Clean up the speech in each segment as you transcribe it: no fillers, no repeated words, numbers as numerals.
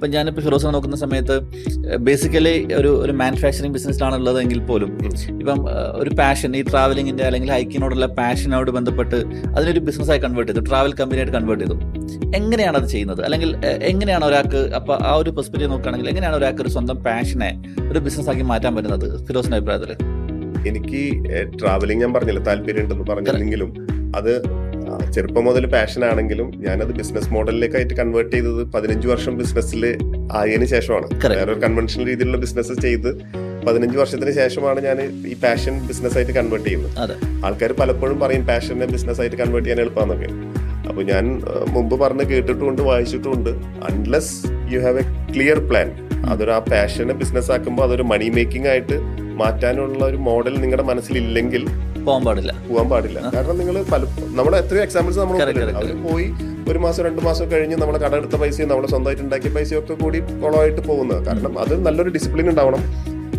ഇപ്പം ഞാനിപ്പോൾ ഫിറോസിനെ നോക്കുന്ന സമയത്ത് ബേസിക്കലി ഒരു മാനുഫാക്ചറിങ് ബിസിനസ്സിലാണുള്ളത് എങ്കിൽ പോലും ഇപ്പം ഒരു പാഷൻ, ഈ ട്രാവലിങ്ങിൻ്റെ അല്ലെങ്കിൽ ഹൈക്കിനോടുള്ള പാഷനോട് ബന്ധപ്പെട്ട് അതിനൊരു ബിസിനസ്സായി കൺവേർട്ട് ചെയ്തു, ട്രാവൽ കമ്പനിയായിട്ട് കൺവേർട്ട് ചെയ്തു. എങ്ങനെയാണ് അത് ചെയ്യുന്നത്? അല്ലെങ്കിൽ എങ്ങനെയാണ് ഒരാൾക്ക്, അപ്പോൾ ആ ഒരു പെർസ്പെക്റ്റീവ് നോക്കുകയാണെങ്കിൽ എങ്ങനെയാണ് ഒരാൾക്ക് ഒരു സ്വന്തം പാഷനെ ഒരു ബിസിനസ്സാക്കി മാറ്റാൻ പറ്റുന്നത് ഫിറോസിന്റെ അഭിപ്രായത്തിൽ? എനിക്ക് ട്രാവലിംഗ് ഞാൻ പറഞ്ഞില്ല താല്പര്യം ഉണ്ടെന്ന് പറഞ്ഞില്ലെങ്കിലും അത് ചെറുപ്പം മുതൽ പാഷൻ ആണെങ്കിലും ഞാനത് ബിസിനസ് മോഡലിലേക്കായിട്ട് കൺവേർട്ട് ചെയ്തത് 15 വർഷം ബിസിനസ്സിൽ ആയതിനു ശേഷമാണ്. വേറൊരു കൺവെൻഷണൽ രീതിയിലുള്ള ബിസിനസ് ചെയ്ത് 15 വർഷത്തിന് ശേഷമാണ് ഞാൻ ഈ പാഷൻ ബിസിനസ് ആയിട്ട് കൺവേർട്ട് ചെയ്യുന്നത്. ആൾക്കാർ പലപ്പോഴും പറയും പാഷനെ ബിസിനസ് ആയിട്ട് കൺവേർട്ട് ചെയ്യാൻ എളുപ്പമാണെന്നൊക്കെ. അപ്പോൾ ഞാൻ മുമ്പ് പറഞ്ഞ് കേട്ടിട്ടുമുണ്ട്, വായിച്ചിട്ടുമുണ്ട്. Unless you have a clear plan, അതൊരു ആ പാഷനെ ബിസിനസ് ആക്കുമ്പോൾ അതൊരു മണി മേക്കിംഗ് ആയിട്ട് മാറ്റാനുള്ള ഒരു മോഡൽ നിങ്ങളുടെ മനസ്സിലില്ലെങ്കിൽ പോകാൻ പാടില്ല. കാരണം നിങ്ങൾ നമ്മുടെ എത്രയോ എക്സാമ്പിൾസ് നമ്മൾ അവർ പോയി 1 മാസം 2 മാസം കഴിഞ്ഞ് നമ്മളെ കടമെടുത്ത പൈസയും നമ്മളെ സ്വന്തമായിട്ട് ഉണ്ടാക്കിയ പൈസയും ഒക്കെ കൂടി കുളമായിട്ട് പോകുന്നത്. കാരണം അത് നല്ലൊരു ഡിസിപ്ലിൻ ഉണ്ടാവണം,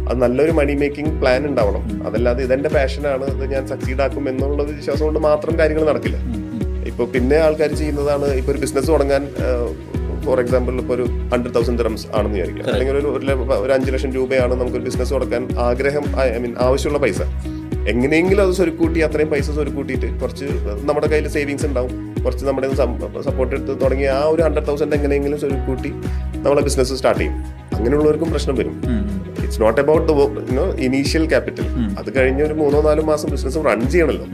അത് നല്ലൊരു മണി മേക്കിംഗ് പ്ലാൻ ഉണ്ടാവണം. അതല്ലാതെ ഇതെന്റെ പാഷനാണ്, ഇത് ഞാൻ സക്സീഡ് ആക്കും എന്നുള്ള വിശ്വാസം കൊണ്ട് മാത്രം കാര്യങ്ങൾ നടക്കില്ല. ഇപ്പൊ പിന്നെ ആൾക്കാർ ചെയ്യുന്നതാണ്, ഇപ്പൊ ഒരു ബിസിനസ് തുടങ്ങാൻ ഫോർ എക്സാമ്പിൾ ഇപ്പോൾ ഒരു 100,000 dirhams ആണെന്ന് വിചാരിക്കുക, അല്ലെങ്കിൽ ഒരു 5 ലക്ഷം രൂപയാണ് നമുക്കൊരു ബിസിനസ് തുടങ്ങാൻ ആഗ്രഹം, ആവശ്യമുള്ള പൈസ. എങ്ങനെയെങ്കിലും അത് സ്വരുക്കൂട്ടി, അത്രയും പൈസ സ്വരുക്കൂട്ടിയിട്ട് കുറച്ച് നമ്മുടെ കയ്യിൽ സേവിങ്സ് ഉണ്ടാവും, കുറച്ച് നമ്മുടെ സപ്പോർട്ട് എടുത്ത് തുടങ്ങി ആ ഒരു 100,000 എങ്ങനെയെങ്കിലും സ്വരുക്കൂട്ടി നമ്മളെ ബിസിനസ് സ്റ്റാർട്ട് ചെയ്യും. അങ്ങനെയുള്ളവർക്കും പ്രശ്നം വരും. It's not about the initial capital. അത് കഴിഞ്ഞ് ഒരു 3-4 മാസം ബിസിനസ് റൺ ചെയ്യണമല്ലോ.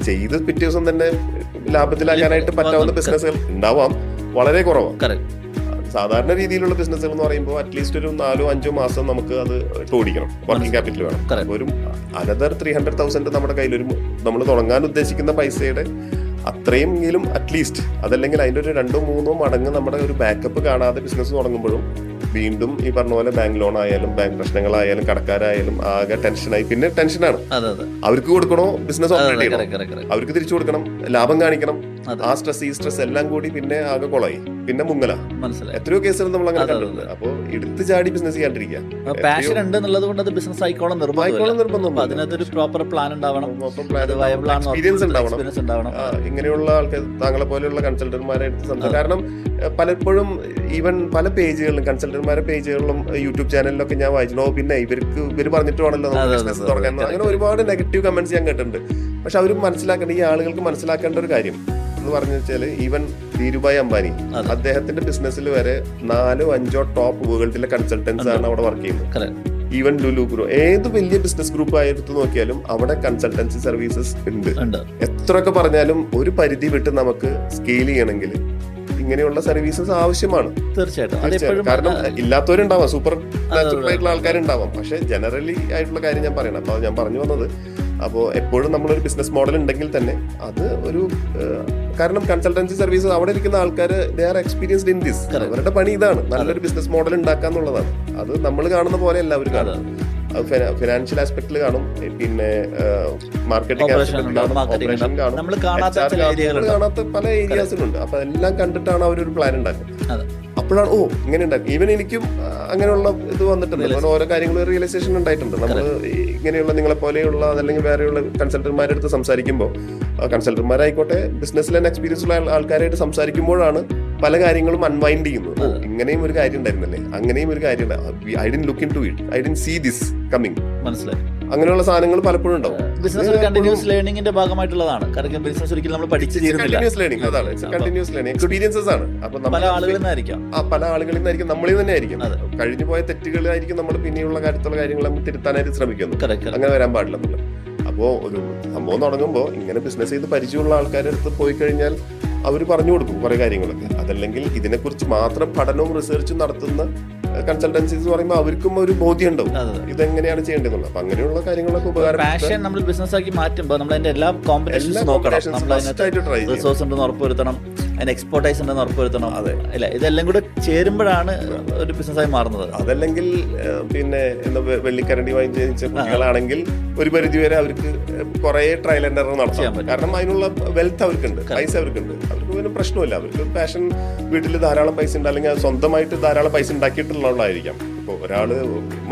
ചെയ്ത് പിറ്റേ ദിവസം തന്നെ ലാഭത്തിലാക്കാനായിട്ട് പറ്റാവുന്ന ബിസിനസ്സുകൾ ഉണ്ടാവാം, വളരെ കുറവാണ്. സാധാരണ രീതിയിലുള്ള ബിസിനസ്സുകൾ എന്ന് പറയുമ്പോൾ അറ്റ്ലീസ്റ്റ് ഒരു 4-5 മാസം നമുക്ക് അത് ഓടിക്കണം, വർക്കിംഗ് ക്യാപിറ്റൽ വേണം. ഒരു അനദർ 300,000 നമ്മുടെ കയ്യിൽ നമ്മൾ തുടങ്ങാൻ ഉദ്ദേശിക്കുന്ന പൈസയുടെ അത്രയെങ്കിലും അറ്റ്ലീസ്റ്റ്, അതല്ലെങ്കിൽ അതിൻ്റെ ഒരു 2-3 മടങ്ങ് നമ്മുടെ ഒരു ബാക്കപ്പ് കാണാതെ ബിസിനസ് തുടങ്ങുമ്പോഴും വീണ്ടും ഈ പറഞ്ഞ പോലെ ബാങ്ക് ലോൺ ആയാലും ബാങ്ക് പ്രശ്നങ്ങളായാലും കടക്കാരായാലും ആകെ ടെൻഷനായി. പിന്നെ ടെൻഷനാണ്, അവർക്ക് കൊടുക്കണോ, ബിസിനസ് ഓപ്പറേറ്റ് ചെയ്യണം, അവർക്ക് തിരിച്ചു കൊടുക്കണം, ലാഭം കാണിക്കണം, ആ സ്ട്രെസ് ഈ സ്ട്രെസ് എല്ലാം കൂടി പിന്നെ ആകെ കൊളായി, പിന്നെ മുങ്ങല. എത്രയോ കേസുകൾ നമ്മൾ അങ്ങനെ കണ്ടിട്ടുണ്ട്. അപ്പൊ എടുത്തു ചാടി ബിസിനസ് ചെയ്യാണ്ടിരിക്കുക. പാഷൻ ഉണ്ട് എന്നുള്ളത് കൊണ്ട് അത് ബിസിനസ് ആയിക്കോളം നിർബന്ധം. അതിനൊരു പ്രോപ്പർ പ്ലാൻ ഉണ്ടാവണം, എക്സ്പീരിയൻസ് ഉണ്ടാവണം. ഇങ്ങനെയുള്ള ആൾക്കാർ, താങ്കളെ പോലെയുള്ള കൺസൾട്ടന്മാരെ എടുത്ത് കാരണം പലപ്പോഴും ഈവൻ പല പേജുകളിലും കൺസൾട്ടന്മാരുടെ പേജുകളിലും യൂട്യൂബ് ചാനലിലൊക്കെ ഞാൻ വായിച്ചോ, പിന്നെ ഇവർ പറഞ്ഞിട്ട് വേണമല്ലോ ബിസിനസ് തുടങ്ങാൻ, അങ്ങനെ ഒരുപാട് നെഗറ്റീവ് കമന്റ്സ് ഞാൻ കേട്ടിട്ടുണ്ട്. പക്ഷെ അവർ മനസ്സിലാക്കേണ്ട, ഈ ആളുകൾക്ക് മനസ്സിലാക്കേണ്ട ഒരു കാര്യം എന്ന് പറഞ്ഞു വെച്ചാൽ, ഈവൻ ധീരുഭായ് അംബാനി അദ്ദേഹത്തിന്റെ ബിസിനസ്സിൽ വരെ 4-5 ടോപ്പ് വേൾഡിലെ കൺസൾട്ടൻസ് ആണ് അവിടെ വർക്ക് ചെയ്യുന്നത്. ഈവൻ ലുലു ഗ്രൂപ്പ്, ഏത് വലിയ ബിസിനസ് ഗ്രൂപ്പ് ആയിട്ട് നോക്കിയാലും അവിടെ കൺസൾട്ടൻസി സർവീസസ് ഉണ്ട്. എത്രയൊക്കെ പറഞ്ഞാലും ഒരു പരിധി വിട്ട് നമുക്ക് സ്കെയിൽ ചെയ്യണമെങ്കിൽ ഇങ്ങനെയുള്ള സർവീസസ് ആവശ്യമാണ്. തീർച്ചയായിട്ടും. കാരണം ഇല്ലാത്തവരുണ്ടാവാം, സൂപ്പർ നാച്ചുറൽ ആയിട്ടുള്ള ആൾക്കാരുണ്ടാവാം. പക്ഷെ ജനറലി ആയിട്ടുള്ള കാര്യം ഞാൻ പറയണം. അപ്പൊ ഞാൻ പറഞ്ഞു വന്നത്, അപ്പോൾ എപ്പോഴും നമ്മളൊരു ബിസിനസ് മോഡൽ ഉണ്ടെങ്കിൽ തന്നെ അത് ഒരു, കാരണം കൺസൾട്ടൻസി സർവീസ് അവിടെ ഇരിക്കുന്ന ആൾക്കാർ they are experienced in this. അവരുടെ പണി ഇതാണ്, നല്ലൊരു ബിസിനസ് മോഡൽ ഉണ്ടാക്കുക എന്നുള്ളതാണ്. അത് നമ്മൾ കാണുന്ന പോലെ എല്ലാവരും കാണും. ഫിനാൻഷ്യൽ ആസ്പെക്ടിൽ കാണും, പിന്നെ മാർക്കറ്റിംഗ് ഓപ്പറേഷൻ കാണും, കാണാത്ത പല ഏരിയാസിലുണ്ട്. അപ്പൊ എല്ലാം കണ്ടിട്ടാണ് അവരൊരു പ്ലാൻ ഉണ്ടാക്കുന്നത്. അപ്പോഴാണ് ഇങ്ങനെ ഉണ്ടാക്കും. ഈവൻ എനിക്കും അങ്ങനെയുള്ള ഇത് വന്നിട്ടുണ്ട്, ഓരോ കാര്യങ്ങളും റിയലൈസേഷൻ ഉണ്ടായിട്ടുണ്ട്. നമ്മൾ ഇങ്ങനെയുള്ള നിങ്ങളെ പോലെയുള്ള അല്ലെങ്കിൽ വേറെയുള്ള കൺസൾട്ടന്മാരുടെ അടുത്ത് സംസാരിക്കുമ്പോൾ, കൺസൾട്ടന്മാരായിക്കോട്ടെ ബിസിനസ്സിൽ തന്നെ എക്സ്പീരിയൻസ് ഉള്ള ആൾക്കാരായിട്ട് സംസാരിക്കുമ്പോഴാണ് പല കാര്യങ്ങളും അൺവൈൻഡ് ചെയ്യുന്നത്. ഇങ്ങനെയും ഒരു കാര്യം ഉണ്ടായിരുന്നല്ലേ, അങ്ങനെയും ഒരു കാര്യം, I didn't look into it, I didn't see this coming. മനസ്സിലായി. അങ്ങനെയുള്ള സാധനങ്ങൾ പലപ്പോഴും ഉണ്ടാവും. ബിസിനസ് കണ്ടിന്യൂസ് ലേണിംഗിന്റെ ഭാഗമായിട്ടുള്ളതാണ്. കാരണം ബിസിനസ് ഒരിക്കലും നമ്മൾ പഠിച്ചു തീരുന്നില്ല. കണ്ടിന്യൂസ് ലേണിംഗ്, അതാണ് കണ്ടിന്യൂസ് ലേണിംഗ്, എക്സ്പീരിയൻസസ് ആണ്. അപ്പൊ പല ആളുകളിൽ നിന്നായിരിക്കും, നമ്മളിൽ തന്നെ ആയിരിക്കും. കഴിഞ്ഞു പോയ തെറ്റുകളായിരിക്കും നമ്മൾ പിന്നെയുള്ള കാര്യത്തുള്ള കാര്യങ്ങൾ നമ്മൾ തിരുത്താനായിട്ട് ശ്രമിക്കുന്നു. അങ്ങനെ വരാൻ പാടില്ലെന്നുള്ളത്. അപ്പോൾ ഒരു സംഭവം തുടങ്ങുമ്പോൾ ഇങ്ങനെ ബിസിനസ് ചെയ്ത് പരിചയമുള്ള ആൾക്കാരുടെ അടുത്ത് പോയി കഴിഞ്ഞാൽ അവർ പറഞ്ഞു കൊടുക്കും കുറെ കാര്യങ്ങളൊക്കെ. അതല്ലെങ്കിൽ ഇതിനെക്കുറിച്ച് മാത്രം പഠനവും റിസർച്ചും നടത്തുന്ന കൺസൾട്ടൻസീസ് പറയുമ്പോൾ അവർക്കും ഒരു ബോധ്യം ഉണ്ടാവും ഇതെങ്ങനെയാണ് ചെയ്യേണ്ടതെന്നുള്ളത്. അപ്പൊ അങ്ങനെയുള്ള കാര്യങ്ങളൊക്കെ ഉപകാരം. പാഷൻ നമ്മൾ ബിസിനസ് ആക്കി മാറ്റുമ്പോൾ നമ്മൾ അതിന്റെ എല്ലാ കോമ്പറ്റീഷൻസ് നോക്കണം, റിസോഴ്സ് ഉണ്ടെന്ന് ഉറപ്പുവരുത്തണം, അതിന് എക്സ്പോർട്ടൈസ് ഉണ്ടെന്ന് ഉറപ്പുവരുത്തണം. അല്ല, ഇതെല്ലാം കൂടെ ചേരുമ്പോഴാണ് ഒരു ബിസിനസ്സായി മാറുന്നത്. അതല്ലെങ്കിൽ പിന്നെ വെള്ളിക്കരണ്ടി വാങ്ങി ജനിച്ച കുട്ടികളാണെങ്കിൽ ഒരു പരിധി വരെ അവർക്ക് കുറെ ട്രയൽ ആൻഡ് എറർ നടത്താം. കാരണം അതിനുള്ള വെൽത്ത് അവർക്കുണ്ട്, പൈസ അവർക്കുണ്ട്, അവർക്ക് പിന്നെ പ്രശ്നമില്ല. അവർക്ക് പാഷൻ, വീട്ടിൽ ധാരാളം പൈസ ഉണ്ട്, അല്ലെങ്കിൽ സ്വന്തമായിട്ട് ധാരാളം പൈസ ഉണ്ടാക്കിയിട്ടുള്ളതായിരിക്കാം. ഇപ്പോൾ ഒരാള്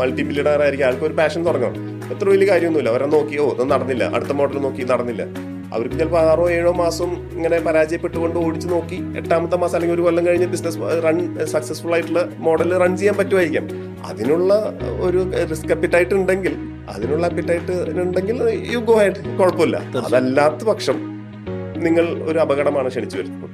മൾട്ടി ബില്യണർ ആയിരിക്കും, ആൾക്ക് ഒരു പാഷൻ തുടങ്ങണം, എത്ര വലിയ കാര്യമൊന്നുമില്ല. അവരെ നോക്കി ഇത് നടന്നില്ല, അടുത്ത മോഡൽ നോക്കി നടന്നില്ല, അവർക്ക് ചിലപ്പോൾ 6-7 മാസം ഇങ്ങനെ പരാജയപ്പെട്ടുകൊണ്ട് ഓടിച്ചു നോക്കി 8ാമത്തെ മാസം അല്ലെങ്കിൽ ഒരു കൊല്ലം കഴിഞ്ഞ് ബിസിനസ് റൺ സക്സസ്ഫുൾ ആയിട്ടുള്ള മോഡൽ റൺ ചെയ്യാൻ പറ്റുമായിരിക്കാം. അതിനുള്ള ഒരു റിസ്ക് അപ്പിറ്റൈറ്റ് ഉണ്ടെങ്കിൽ യു ഗോ ഹെഡ്, കുഴപ്പമില്ല. അതല്ലാത്ത പക്ഷം നിങ്ങൾ ഒരു അപകടമാണ് ക്ഷണിച്ചു വരുന്നത്.